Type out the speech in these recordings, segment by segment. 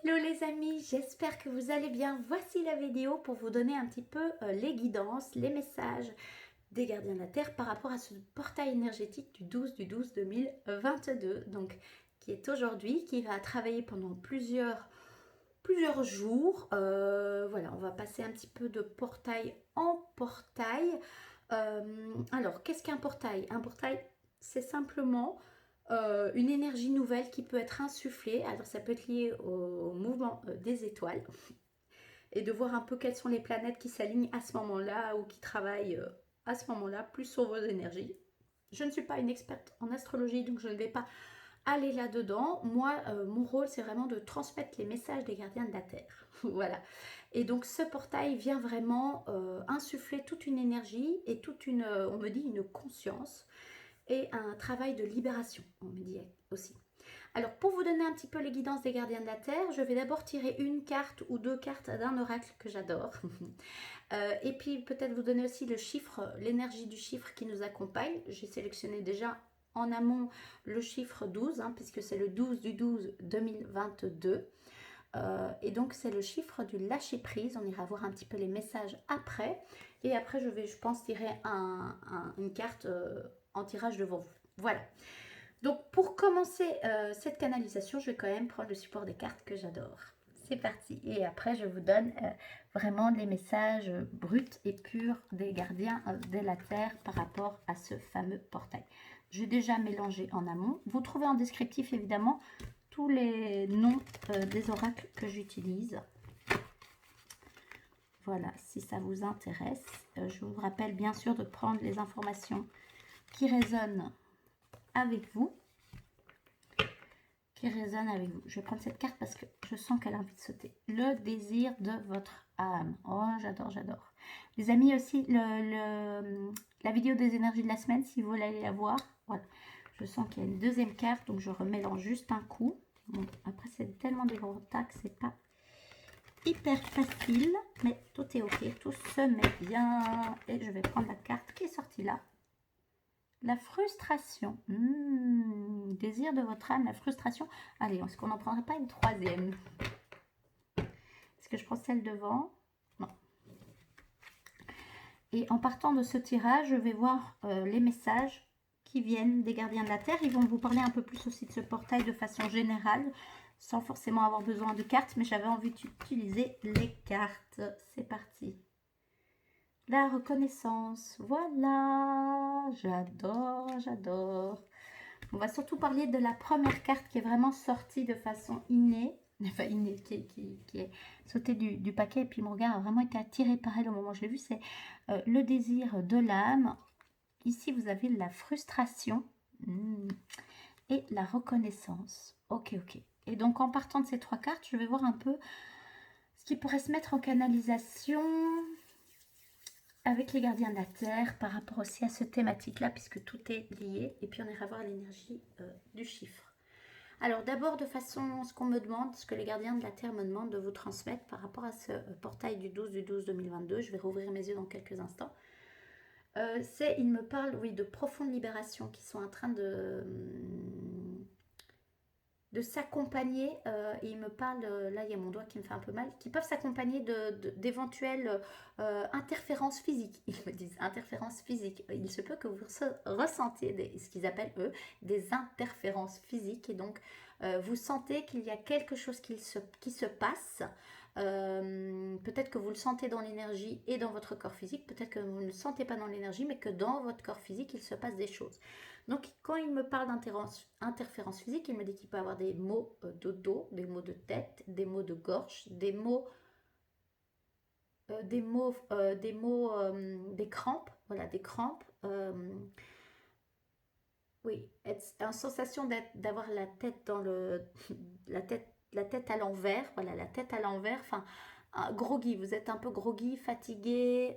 Hello les amis, j'espère que vous allez bien. Voici la vidéo pour vous donner un petit peu les guidances, les messages des gardiens de la Terre par rapport à ce portail énergétique du 12/12/2022, donc qui est aujourd'hui, qui va travailler pendant plusieurs jours. Voilà, on va passer un petit peu de portail en portail. Alors, qu'est-ce qu'un portail? Un portail, c'est simplement une énergie nouvelle qui peut être insufflée. Alors, ça peut être lié au mouvement des étoiles et de voir un peu quelles sont les planètes qui s'alignent à ce moment-là ou qui travaillent à ce moment-là, plus sur vos énergies. Je ne suis pas une experte en astrologie, donc je ne vais pas aller là-dedans. Moi, mon rôle, c'est vraiment de transmettre les messages des gardiens de la Terre. Voilà. Et donc, ce portail vient vraiment insuffler toute une énergie et toute une, on me dit, une conscience et un travail de libération, on me dit aussi. Alors, pour vous donner un petit peu les guidances des gardiens de la Terre, je vais d'abord tirer une carte ou deux cartes d'un oracle que j'adore. Et puis, peut-être vous donner aussi le chiffre, l'énergie du chiffre qui nous accompagne. J'ai sélectionné déjà en amont le chiffre 12, puisque c'est le 12/12/2022. Et donc, c'est le chiffre du lâcher-prise. On ira voir un petit peu les messages après. Et après, je vais, je pense, tirer une carte en tirage devant vous. Voilà. Donc, pour commencer cette canalisation, je vais quand même prendre le support des cartes que j'adore. C'est parti. Et après, je vous donne vraiment les messages bruts et purs des gardiens de la Terre par rapport à ce fameux portail. J'ai déjà mélangé en amont. Vous trouvez en descriptif, évidemment, tous les noms des oracles que j'utilise. Voilà, si ça vous intéresse. Je vous rappelle bien sûr de prendre les informations qui résonnent avec vous. Je vais prendre cette carte parce que je sens qu'elle a envie de sauter. Le désir de votre âme. Oh, j'adore, j'adore. Les amis, aussi, la vidéo des énergies de la semaine, si vous voulez aller la voir. Voilà. Je sens qu'il y a une deuxième carte, donc je remélange juste un coup. Bon, après, c'est tellement des gros tas que c'est pas hyper facile, mais tout est ok, tout se met bien. Et je vais prendre la carte qui est sortie là. La frustration. Désir de votre âme, la frustration. Allez, est-ce qu'on n'en prendrait pas une troisième? Est-ce que je prends celle devant? Non. Et en partant de ce tirage, je vais voir les messages qui viennent des gardiens de la Terre. Ils vont vous parler un peu plus aussi de ce portail de façon générale, sans forcément avoir besoin de cartes, mais j'avais envie d'utiliser les cartes. C'est parti. La reconnaissance, voilà, j'adore, j'adore. On va surtout parler de la première carte qui est vraiment sortie de façon innée, enfin innée, qui est sautée du paquet, et puis mon regard a vraiment été attiré par elle au moment où je l'ai vue, c'est le désir de l'âme. Ici, vous avez la frustration et la reconnaissance. Ok, ok. Et donc, en partant de ces trois cartes, je vais voir un peu ce qui pourrait se mettre en canalisation avec les gardiens de la Terre par rapport aussi à cette thématique-là, puisque tout est lié. Et puis on ira voir l'énergie du chiffre. Alors d'abord, de façon, ce qu'on me demande, ce que les gardiens de la Terre me demandent de vous transmettre par rapport à ce portail du 12/12/2022, je vais rouvrir mes yeux dans quelques instants. Ils me parlent, oui, de profondes libérations qui sont en train de s'accompagner, et il me parle, là il y a mon doigt qui me fait un peu mal, qui peuvent s'accompagner d'éventuelles interférences physiques. Ils me disent interférences physiques. Il se peut que vous ressentiez ce qu'ils appellent eux des interférences physiques, et donc vous sentez qu'il y a quelque chose qui se passe. Peut-être que vous le sentez dans l'énergie et dans votre corps physique, peut-être que vous ne le sentez pas dans l'énergie, mais que dans votre corps physique, il se passe des choses. Donc, quand il me parle d'interférence physique, il me dit qu'il peut avoir des maux de dos, des maux de tête, des maux de gorge, des crampes, voilà, des crampes. Oui, une sensation d'avoir la tête dans la tête à l'envers, voilà, la tête à l'envers, enfin, groggy, vous êtes un peu groggy, fatigué,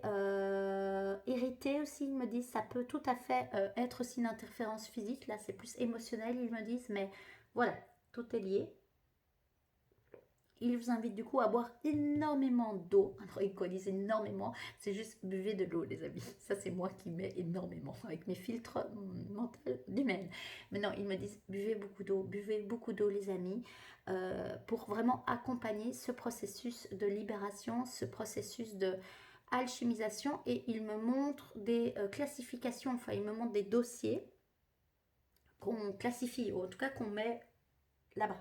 irrité aussi, ils me disent, ça peut tout à fait être aussi une interférence physique, là c'est plus émotionnel, ils me disent, mais voilà, tout est lié. Il vous invite du coup à boire énormément d'eau. Alors, ils disent énormément, c'est juste buvez de l'eau, les amis. Ça, c'est moi qui mets énormément avec mes filtres mentaux d'humaine. Mais non, ils me disent buvez beaucoup d'eau, les amis, pour vraiment accompagner ce processus de libération, ce processus de alchimisation. Et ils me montrent des classifications, enfin, ils me montrent des dossiers qu'on classifie, ou en tout cas qu'on met là-bas.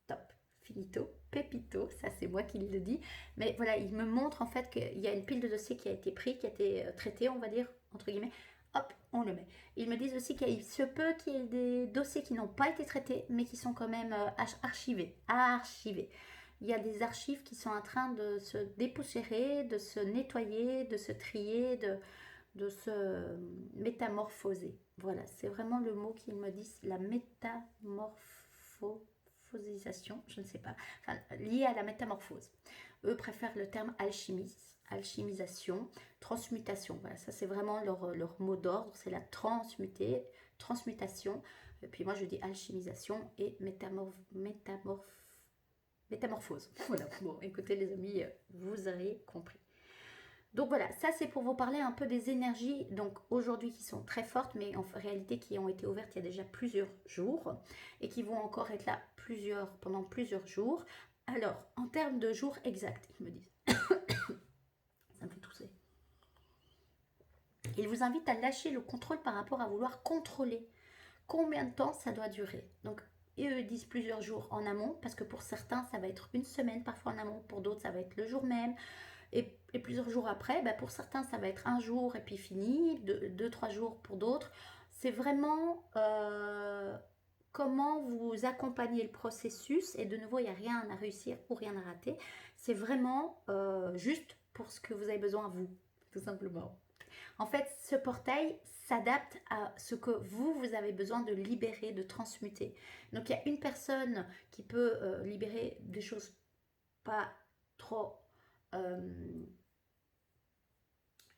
Top, finito, pepito, ça c'est moi qui le dis. Mais voilà, il me montre en fait qu'il y a une pile de dossiers qui a été pris, qui a été traité, on va dire, entre guillemets. Hop, on le met. Ils me disent aussi qu'il se peut qu'il y ait des dossiers qui n'ont pas été traités, mais qui sont quand même archivés. Il y a des archives qui sont en train de se dépoussiérer, de se nettoyer, de se trier, de se métamorphoser. Voilà, c'est vraiment le mot qu'ils me disent, la métamorphosisation, je ne sais pas, enfin, lié à la métamorphose. Eux préfèrent le terme alchimisation, transmutation. Voilà, ça c'est vraiment leur mot d'ordre, c'est la transmutation. Et puis moi je dis alchimisation et métamorphose. Voilà, bon, écoutez les amis, vous avez compris. Donc voilà, ça c'est pour vous parler un peu des énergies, donc aujourd'hui qui sont très fortes, mais en réalité qui ont été ouvertes il y a déjà plusieurs jours et qui vont encore être là pendant plusieurs jours. Alors, en termes de jours exacts, ils me disent, ça me fait tousser. Ils vous invitent à lâcher le contrôle par rapport à vouloir contrôler combien de temps ça doit durer. Donc, eux disent plusieurs jours en amont, parce que pour certains, ça va être une semaine parfois en amont, pour d'autres, ça va être le jour même. Et plusieurs jours après, bah pour certains, ça va être un jour et puis fini, 2-3 jours pour d'autres. C'est vraiment comment vous accompagnez le processus. Et de nouveau, il n'y a rien à réussir ou rien à rater. C'est vraiment juste pour ce que vous avez besoin, vous, tout simplement. En fait, ce portail s'adapte à ce que vous avez besoin de libérer, de transmuter. Donc, il y a une personne qui peut libérer des choses pas trop...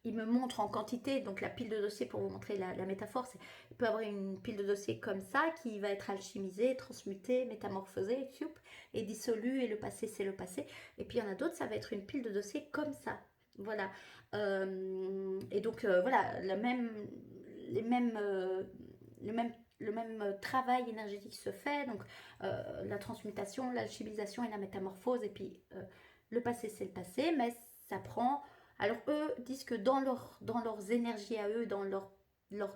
il me montre en quantité, donc la pile de dossiers, pour vous montrer la métaphore, il peut avoir une pile de dossiers comme ça, qui va être alchimisée, transmutée, métamorphosée, et dissolue, et le passé, c'est le passé. Et puis il y en a d'autres, ça va être une pile de dossiers comme ça. Voilà. Et donc, voilà, le même travail énergétique se fait, donc la transmutation, l'alchimisation et la métamorphose, et puis le passé c'est le passé, mais ça prend... Alors eux disent que dans leurs énergies à eux, dans leur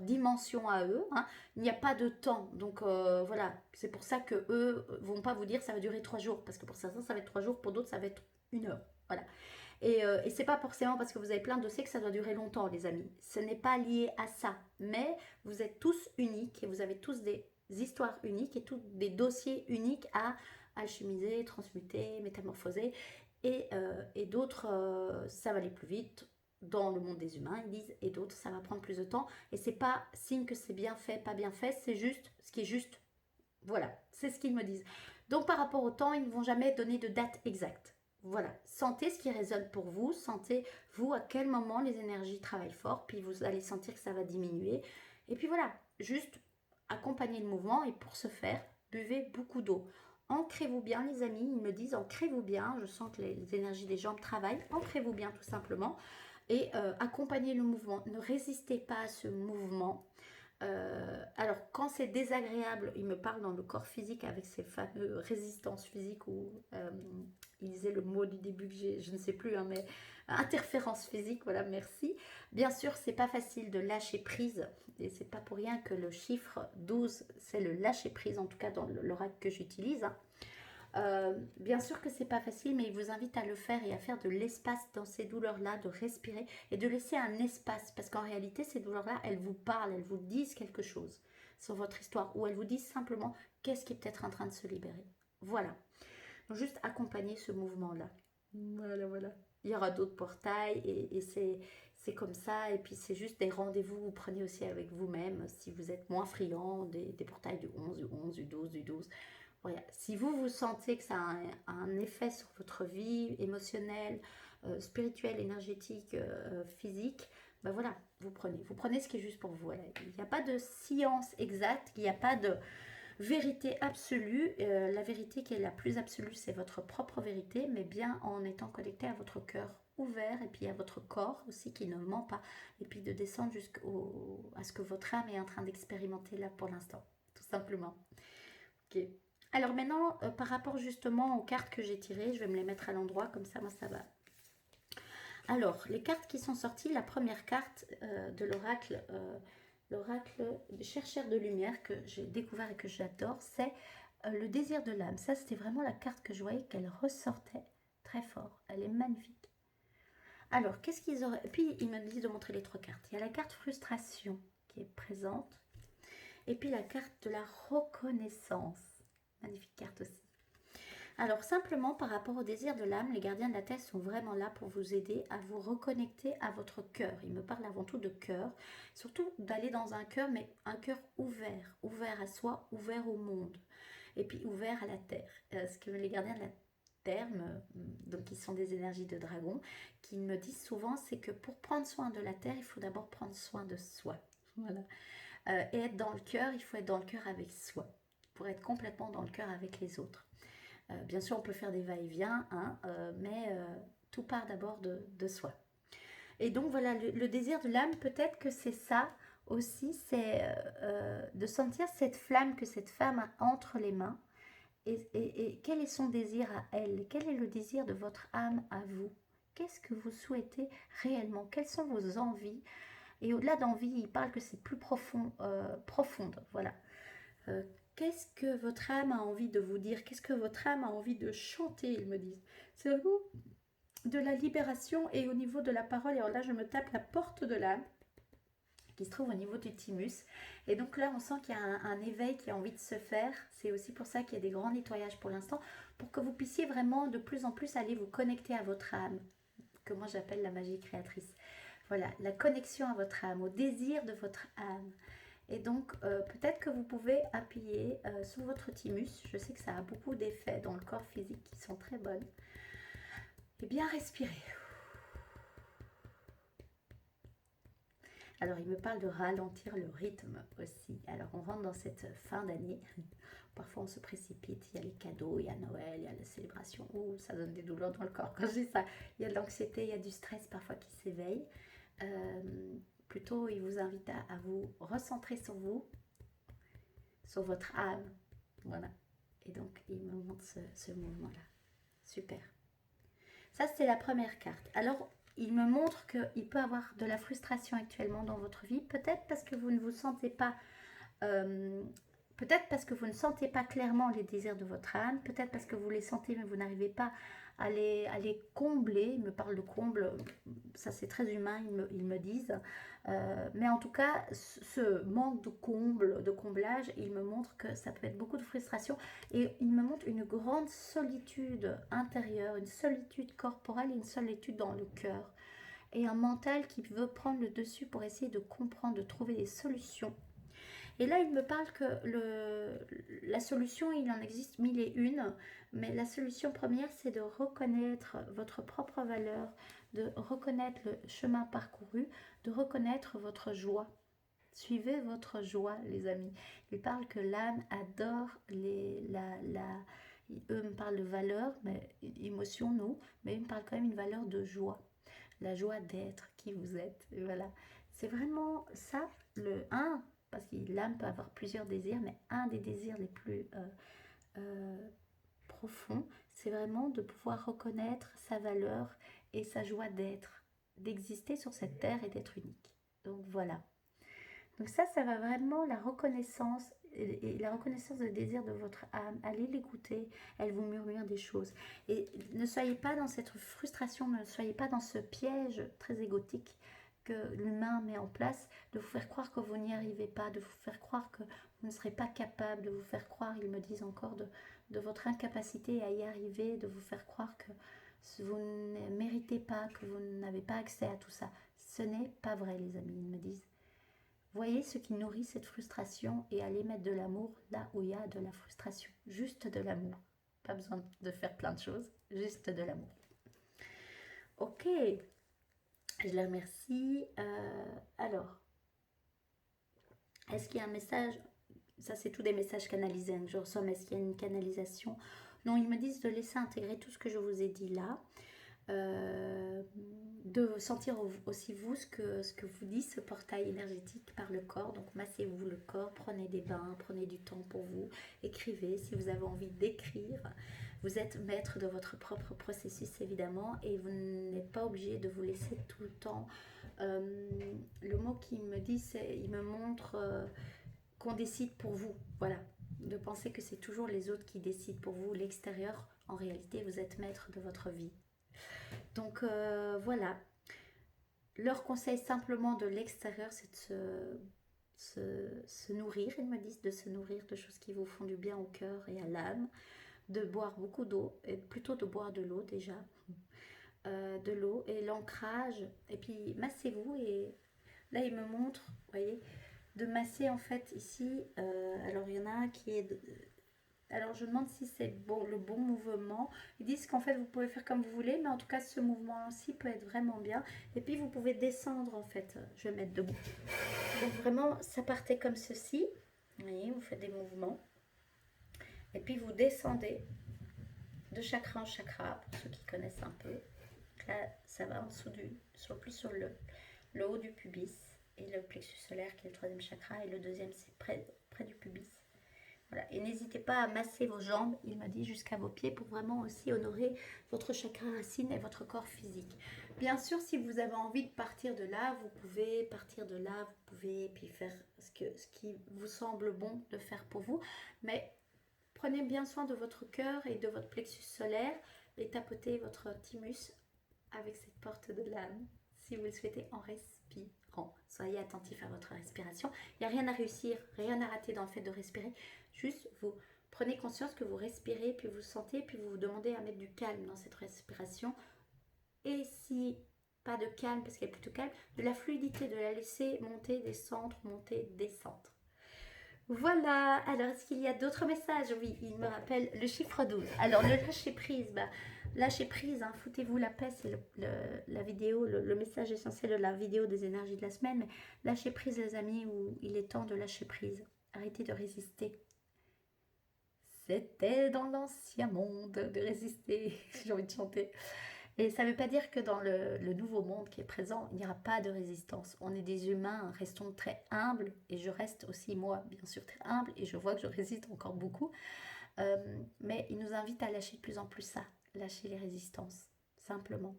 dimension à eux, hein, il n'y a pas de temps. Donc voilà, c'est pour ça que eux vont pas vous dire ça va durer 3 jours, parce que pour certains ça va être 3 jours, pour d'autres ça va être 1 heure. Voilà. Et c'est pas forcément parce que vous avez plein de dossiers que ça doit durer longtemps, les amis. Ce n'est pas lié à ça. Mais vous êtes tous uniques et vous avez tous des histoires uniques et tous des dossiers uniques à alchimiser, transmuter, métamorphoser. Et d'autres, ça va aller plus vite dans le monde des humains, ils disent, et d'autres, ça va prendre plus de temps. Et c'est pas signe que c'est bien fait, pas bien fait, c'est juste ce qui est juste. Voilà, c'est ce qu'ils me disent. Donc par rapport au temps, ils ne vont jamais donner de date exacte. Voilà, sentez ce qui résonne pour vous, sentez vous à quel moment les énergies travaillent fort, puis vous allez sentir que ça va diminuer. Et puis voilà, juste accompagnez le mouvement et pour ce faire, buvez beaucoup d'eau. Ancrez-vous bien les amis, ils me disent ancrez-vous bien, je sens que les énergies des jambes travaillent, ancrez-vous bien tout simplement et accompagnez le mouvement. Ne résistez pas à ce mouvement. Alors, quand c'est désagréable, il me parle dans le corps physique avec ces fameuses résistances physiques où il disait le mot du début que je ne sais plus, hein, mais interférence physique, voilà, merci. Bien sûr, c'est pas facile de lâcher prise et c'est pas pour rien que le chiffre 12, c'est le lâcher prise, en tout cas dans l'oracle que j'utilise. Hein. Bien sûr que c'est pas facile, mais il vous invite à le faire et à faire de l'espace dans ces douleurs-là, de respirer et de laisser un espace, parce qu'en réalité, ces douleurs-là, elles vous parlent, elles vous disent quelque chose sur votre histoire, ou elles vous disent simplement qu'est-ce qui est peut-être en train de se libérer. Voilà. Donc juste accompagner ce mouvement-là. Voilà, voilà. Il y aura d'autres portails et c'est comme ça. Et puis c'est juste des rendez-vous, vous prenez aussi avec vous-même si vous êtes moins friand des portails du 11, du 11, du 12, du 12. Voilà. Si vous sentez que ça a un effet sur votre vie émotionnelle, spirituelle, énergétique, physique, ben voilà, vous prenez ce qui est juste pour vous. Voilà. Il n'y a pas de science exacte, il n'y a pas Vérité absolue, la vérité qui est la plus absolue, c'est votre propre vérité, mais bien en étant connecté à votre cœur ouvert et puis à votre corps aussi qui ne ment pas, et puis de descendre jusqu'à ce que votre âme est en train d'expérimenter là pour l'instant, tout simplement. Ok. Alors maintenant, par rapport justement aux cartes que j'ai tirées, je vais me les mettre à l'endroit, comme ça, moi ça va. Alors, les cartes qui sont sorties, la première carte de l'oracle des chercheurs de lumière que j'ai découvert et que j'adore, c'est le désir de l'âme. Ça, c'était vraiment la carte que je voyais qu'elle ressortait très fort. Elle est magnifique. Alors, qu'est-ce qu'ils auraient... Puis, ils me disent de montrer les trois cartes. Il y a la carte frustration qui est présente. Et puis, la carte de la reconnaissance. Magnifique carte aussi. Alors simplement par rapport au désir de l'âme, les gardiens de la terre sont vraiment là pour vous aider à vous reconnecter à votre cœur. Ils me parlent avant tout de cœur, surtout d'aller dans un cœur, mais un cœur ouvert, ouvert à soi, ouvert au monde, et puis ouvert à la terre. Ce que les gardiens de la terre, donc qui sont des énergies de dragon, qui me disent souvent, c'est que pour prendre soin de la terre, il faut d'abord prendre soin de soi. Voilà. Et être dans le cœur, il faut être dans le cœur avec soi, pour être complètement dans le cœur avec les autres. Bien sûr, on peut faire des va-et-vient, hein, mais tout part d'abord de soi. Et donc voilà, le désir de l'âme, peut-être que c'est ça aussi, c'est de sentir cette flamme que cette femme a entre les mains. Et quel est son désir à elle? Quel est le désir de votre âme à vous? Qu'est-ce que vous souhaitez réellement? Quelles sont vos envies? Et au-delà d'envie, il parle que c'est plus profond, profonde, voilà. Qu'est-ce que votre âme a envie de vous dire? Qu'est-ce que votre âme a envie de chanter? Ils me disent. C'est vraiment de la libération et au niveau de la parole. Et alors là, je me tape la porte de l'âme qui se trouve au niveau du thymus. Et donc là, on sent qu'il y a un éveil qui a envie de se faire. C'est aussi pour ça qu'il y a des grands nettoyages pour l'instant, pour que vous puissiez vraiment de plus en plus aller vous connecter à votre âme, que moi j'appelle la magie créatrice. Voilà, la connexion à votre âme, au désir de votre âme. Et donc, peut-être que vous pouvez appuyer sur votre thymus. Je sais que ça a beaucoup d'effets dans le corps physique qui sont très bonnes. Et bien respirer. Alors, il me parle de ralentir le rythme aussi. Alors, on rentre dans cette fin d'année. Parfois, on se précipite. Il y a les cadeaux, il y a Noël, il y a la célébration. Ouh, ça donne des douleurs dans le corps quand je dis ça. Il y a de l'anxiété, il y a du stress parfois qui s'éveille. Plutôt, il vous invite à vous recentrer sur vous, sur votre âme. Voilà. Et donc, il me montre ce mouvement-là. Super. Ça, c'est la première carte. Alors, il me montre qu'il peut y avoir de la frustration actuellement dans votre vie. Peut-être parce que vous ne vous sentez pas... peut-être parce que vous ne sentez pas clairement les désirs de votre âme. Peut-être parce que vous les sentez, mais vous n'arrivez pas à les combler. Il me parle de comble, ça c'est très humain, ils me disent. Mais en tout cas, ce manque de comble, de comblage, il me montre que ça peut être beaucoup de frustration. Et il me montre une grande solitude intérieure, une solitude corporelle et une solitude dans le cœur. Et un mental qui veut prendre le dessus pour essayer de comprendre, de trouver des solutions. Et là, il me parle que la solution, il en existe mille et une, mais la solution première, c'est de reconnaître votre propre valeur, de reconnaître le chemin parcouru, de reconnaître votre joie. Suivez votre joie, les amis. Il parle que l'âme adore eux me parlent de valeur, mais émotion, nous, mais ils me parlent quand même une valeur de joie. La joie d'être qui vous êtes. Et voilà. C'est vraiment ça, le 1. Parce que l'âme peut avoir plusieurs désirs, mais un des désirs les plus profonds, c'est vraiment de pouvoir reconnaître sa valeur et sa joie d'être, d'exister sur cette terre et d'être unique. Donc voilà. Donc ça va vraiment la reconnaissance et la reconnaissance des désirs de votre âme. Allez l'écouter, elle vous murmure des choses. Et ne soyez pas dans cette frustration, ne soyez pas dans ce piège très égotique que l'humain met en place, de vous faire croire que vous n'y arrivez pas, de vous faire croire que vous ne serez pas capable, de vous faire croire, ils me disent encore, de votre incapacité à y arriver, de vous faire croire que vous ne méritez pas, que vous n'avez pas accès à tout ça. Ce n'est pas vrai, les amis, ils me disent. Voyez ce qui nourrit cette frustration et allez mettre de l'amour là où il y a de la frustration. Juste de l'amour. Pas besoin de faire plein de choses, juste de l'amour. Ok. Je les remercie. Alors, est-ce qu'il y a un message? Ça, c'est tous des messages canalisés hein, que je reçois, mais est-ce qu'il y a une canalisation? Non, ils me disent de laisser intégrer tout ce que je vous ai dit là. De sentir aussi vous ce que vous dit ce portail énergétique par le corps. Donc massez-vous le corps, prenez des bains, prenez du temps pour vous, écrivez si vous avez envie d'écrire. Vous êtes maître de votre propre processus évidemment et vous n'êtes pas obligé de vous laisser tout le temps. Le mot qu'il me dit, c'est, il me montre qu'on décide pour vous. Voilà, de penser que c'est toujours les autres qui décident pour vous, l'extérieur. En réalité, vous êtes maître de votre vie. Donc voilà, leur conseil simplement de l'extérieur, c'est de se nourrir, ils me disent de se nourrir de choses qui vous font du bien au cœur et à l'âme, de boire beaucoup d'eau, et plutôt de boire de l'eau déjà, de l'eau et l'ancrage, et puis massez-vous, et là il me montre, vous voyez, de masser en fait ici, alors il y en a un qui est... Alors je demande si c'est bon, le bon mouvement. Ils disent qu'en fait vous pouvez faire comme vous voulez, mais en tout cas ce mouvement-ci peut être vraiment bien. Et puis vous pouvez descendre en fait. Je vais mettre debout. Donc vraiment ça partait comme ceci. Vous voyez, vous faites des mouvements. Et puis vous descendez de chakra en chakra, pour ceux qui connaissent un peu. Donc là ça va en dessous plus sur le haut du pubis. Et le plexus solaire qui est le troisième chakra. Et le deuxième c'est près du pubis. Voilà. Et n'hésitez pas à masser vos jambes, il m'a dit, jusqu'à vos pieds pour vraiment aussi honorer votre chakra racine et votre corps physique. Bien sûr, si vous avez envie de partir de là, vous pouvez partir de là, vous pouvez puis faire ce qui vous semble bon de faire pour vous. Mais prenez bien soin de votre cœur et de votre plexus solaire et tapotez votre thymus avec cette porte de l'âme, si vous le souhaitez, en respirant. Soyez attentif à votre respiration. Il n'y a rien à réussir, rien à rater dans le fait de respirer. Juste, vous prenez conscience que vous respirez, puis vous sentez, puis vous vous demandez à mettre du calme dans cette respiration. Et si pas de calme, parce qu'elle est plutôt calme, de la fluidité, de la laisser monter, descendre, monter, descendre. Voilà, alors est-ce qu'il y a d'autres messages? Oui, il me rappelle le chiffre 12. Alors le lâcher prise, lâcher prise, hein, foutez-vous la paix, c'est la vidéo, le message essentiel de la vidéo des énergies de la semaine. Mais lâcher prise les amis, où il est temps de lâcher prise. Arrêtez de résister. C'était dans l'ancien monde de résister, j'ai envie de chanter. Et ça ne veut pas dire que dans le nouveau monde qui est présent, il n'y aura pas de résistance. On est des humains, restons très humbles, et je reste aussi moi, bien sûr, très humble, et je vois que je résiste encore beaucoup. Mais il nous invite à lâcher de plus en plus ça, lâcher les résistances, simplement.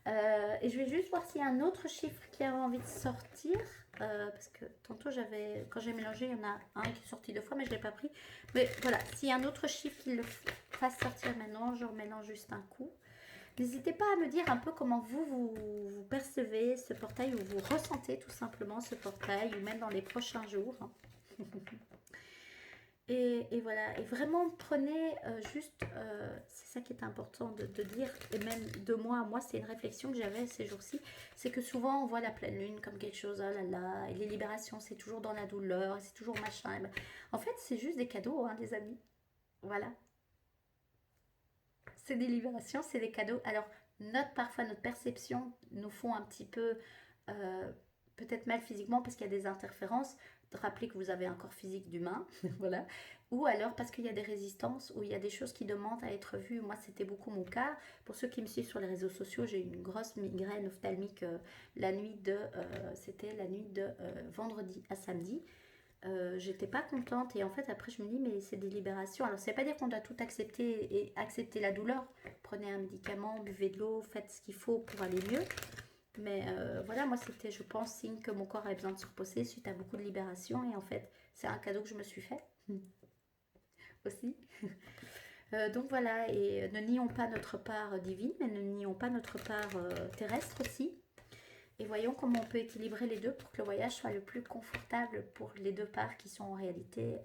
Et je vais juste voir s'il y a un autre chiffre qui a envie de sortir. Parce que tantôt, quand j'ai mélangé, il y en a un qui est sorti 2 fois, mais je ne l'ai pas pris. Mais voilà, s'il y a un autre chiffre qui le fasse sortir maintenant, je remélange juste un coup. N'hésitez pas à me dire un peu comment vous percevez ce portail, ou vous ressentez tout simplement ce portail, ou même dans les prochains jours. Et voilà, et vraiment prenez juste, c'est ça qui est important de dire, et même de moi à moi, c'est une réflexion que j'avais ces jours-ci, c'est que souvent on voit la pleine lune comme quelque chose, oh là là, et les libérations c'est toujours dans la douleur, c'est toujours machin, et ben, en fait c'est juste des cadeaux, hein, les amis, voilà, c'est des libérations, c'est des cadeaux. Alors parfois notre perception nous font un petit peu peut-être mal physiquement parce qu'il y a des interférences. Rappelez que vous avez un corps physique d'humain, voilà. Ou alors parce qu'il y a des résistances, ou il y a des choses qui demandent à être vues. Moi, c'était beaucoup mon cas. Pour ceux qui me suivent sur les réseaux sociaux, j'ai eu une grosse migraine ophtalmique c'était la nuit de vendredi à samedi. J'étais pas contente, et en fait après je me dis mais c'est des libérations. Alors ça veut pas dire qu'on doit tout accepter et accepter la douleur. Prenez un médicament, buvez de l'eau, faites ce qu'il faut pour aller mieux. Mais voilà, moi c'était, je pense, signe que mon corps avait besoin de se reposer suite à beaucoup de libération, et en fait c'est un cadeau que je me suis fait aussi. Donc voilà, et ne nions pas notre part divine, mais ne nions pas notre part terrestre aussi. Et voyons comment on peut équilibrer les deux pour que le voyage soit le plus confortable pour les deux parts qui sont en réalité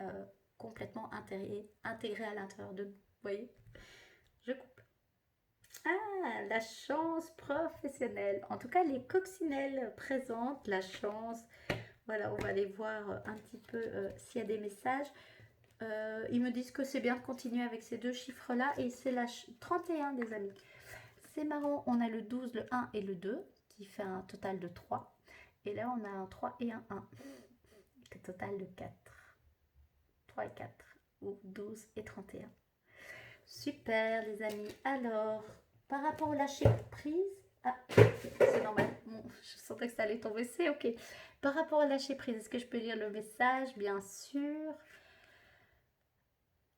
complètement intégrées à l'intérieur d'eux. Vous voyez? Je coupe. Ah, la chance professionnelle. En tout cas, les coccinelles présentent la chance. Voilà, on va aller voir un petit peu s'il y a des messages. Ils me disent que c'est bien de continuer avec ces deux chiffres-là. Et c'est la 31, des amis. C'est marrant, on a le 12, le 1 et le 2. Qui fait un total de 3. Et là, on a un 3 et un 1. Un total de 4. 3 et 4, ou 12 et 31. Super les amis. Alors, par rapport au lâcher prise, ah, c'est normal, bon, je sentais que ça allait tomber, c'est ok. Par rapport au lâcher prise, est-ce que je peux lire le message? Bien sûr.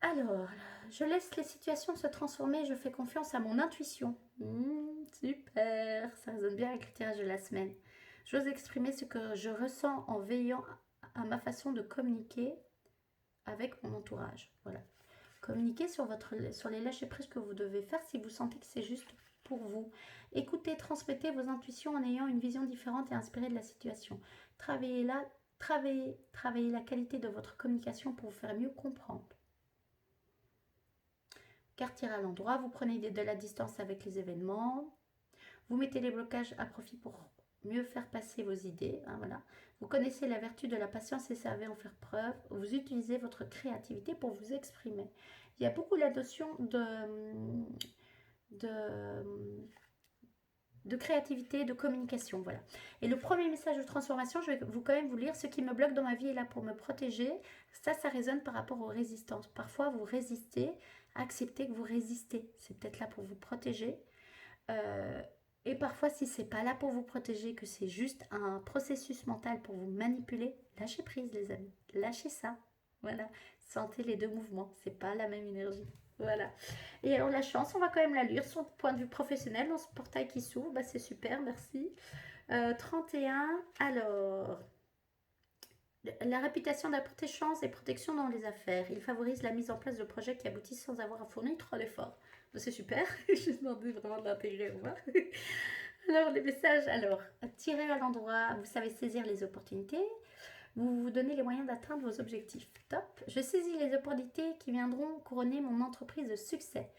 Alors, je laisse les situations se transformer, je fais confiance à mon intuition. Super, ça résonne bien avec le tirage de la semaine. J'ose exprimer ce que je ressens en veillant à ma façon de communiquer avec mon entourage. Voilà. Communiquez sur les lâcher-prise que vous devez faire si vous sentez que c'est juste pour vous. Écoutez, transmettez vos intuitions en ayant une vision différente et inspirée de la situation. Travaillez la qualité de votre communication pour vous faire mieux comprendre. Carte tirée à l'endroit, vous prenez de la distance avec les événements. Vous mettez les blocages à profit pour mieux faire passer vos idées. Hein, voilà. Vous connaissez la vertu de la patience et savez en faire preuve. Vous utilisez votre créativité pour vous exprimer. Il y a beaucoup la notion de créativité, de communication. Voilà. Et le premier message de transformation, je vais quand même vous lire. Ce qui me bloque dans ma vie est là pour me protéger. Ça résonne par rapport aux résistances. Parfois, vous résistez. Acceptez que vous résistez. C'est peut-être là pour vous protéger. Et parfois, si c'est pas là pour vous protéger, que c'est juste un processus mental pour vous manipuler, lâchez prise, les amis. Lâchez ça. Voilà. Sentez les deux mouvements. C'est pas la même énergie. Voilà. Et alors, la chance, on va quand même la lire. Son point de vue professionnel dans ce portail qui s'ouvre, bah, c'est super, merci. 31. Alors, la réputation d'apporter chance et protection dans les affaires. Il favorise la mise en place de projets qui aboutissent sans avoir à fournir trop d'efforts. C'est super, je demandé vraiment de l'intégrer au revoir. Alors, les messages, alors, tirez à l'endroit, vous savez saisir les opportunités, vous vous donnez les moyens d'atteindre vos objectifs. Top. Je saisis les opportunités qui viendront couronner mon entreprise de succès.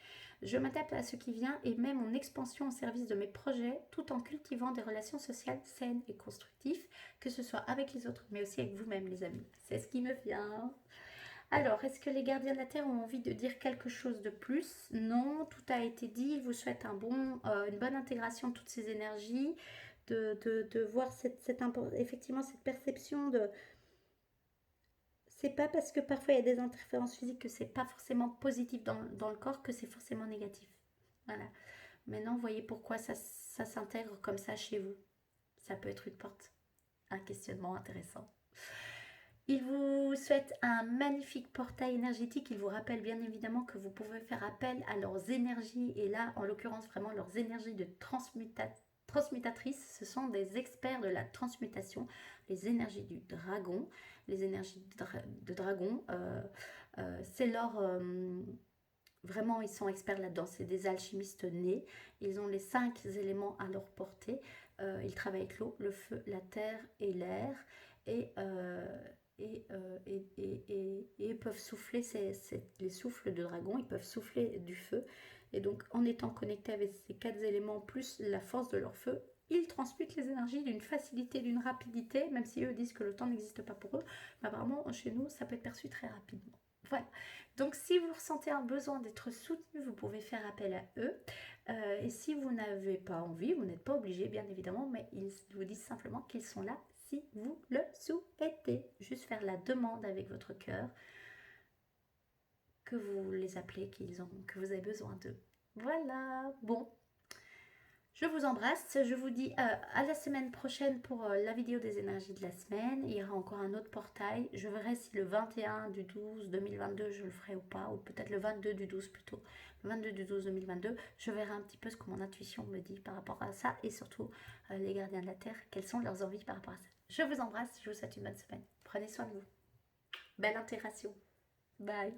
Je m'adapte à ce qui vient et mets mon expansion au service de mes projets tout en cultivant des relations sociales saines et constructives, que ce soit avec les autres, mais aussi avec vous-même, les amis. C'est ce qui me vient. Alors, est-ce que les gardiens de la Terre ont envie de dire quelque chose de plus? Non, tout a été dit. Ils vous souhaitent une bonne intégration de toutes ces énergies, de voir effectivement cette perception de... C'est pas parce que parfois il y a des interférences physiques que c'est pas forcément positif dans le corps que c'est forcément négatif. Voilà. Maintenant, vous voyez pourquoi ça s'intègre comme ça chez vous. Ça peut être une porte, un questionnement intéressant. Il vous souhaite un magnifique portail énergétique. Il vous rappelle bien évidemment que vous pouvez faire appel à leurs énergies. Et là, en l'occurrence, vraiment leurs énergies de transmutatrices. Ce sont des experts de la transmutation. Les énergies du dragon. Les énergies de dragon, c'est leur... vraiment, ils sont experts là-dedans. C'est des alchimistes nés. Ils ont les 5 éléments à leur portée. Ils travaillent avec l'eau, le feu, la terre et l'air. Et peuvent souffler, les souffles de dragon, ils peuvent souffler du feu. Et donc, en étant connectés avec ces 4 éléments, plus la force de leur feu, ils transmutent les énergies d'une facilité, d'une rapidité, même si eux disent que le temps n'existe pas pour eux. Mais apparemment, chez nous, ça peut être perçu très rapidement. Voilà. Donc, si vous ressentez un besoin d'être soutenu, vous pouvez faire appel à eux. Et si vous n'avez pas envie, vous n'êtes pas obligé, bien évidemment, mais ils vous disent simplement qu'ils sont là si vous le souhaitez. Juste faire la demande avec votre cœur que vous les appelez, que vous avez besoin d'eux. Voilà, bon. Je vous embrasse, je vous dis à la semaine prochaine pour la vidéo des énergies de la semaine. Il y aura encore un autre portail. Je verrai si le 21 du 12 2022 je le ferai ou pas, ou peut-être le 22 du 12 plutôt. Le 22 du 12 2022, je verrai un petit peu ce que mon intuition me dit par rapport à ça et surtout les gardiens de la Terre, quelles sont leurs envies par rapport à ça. Je vous embrasse, je vous souhaite une bonne semaine. Prenez soin de vous. Belle intégration. Bye.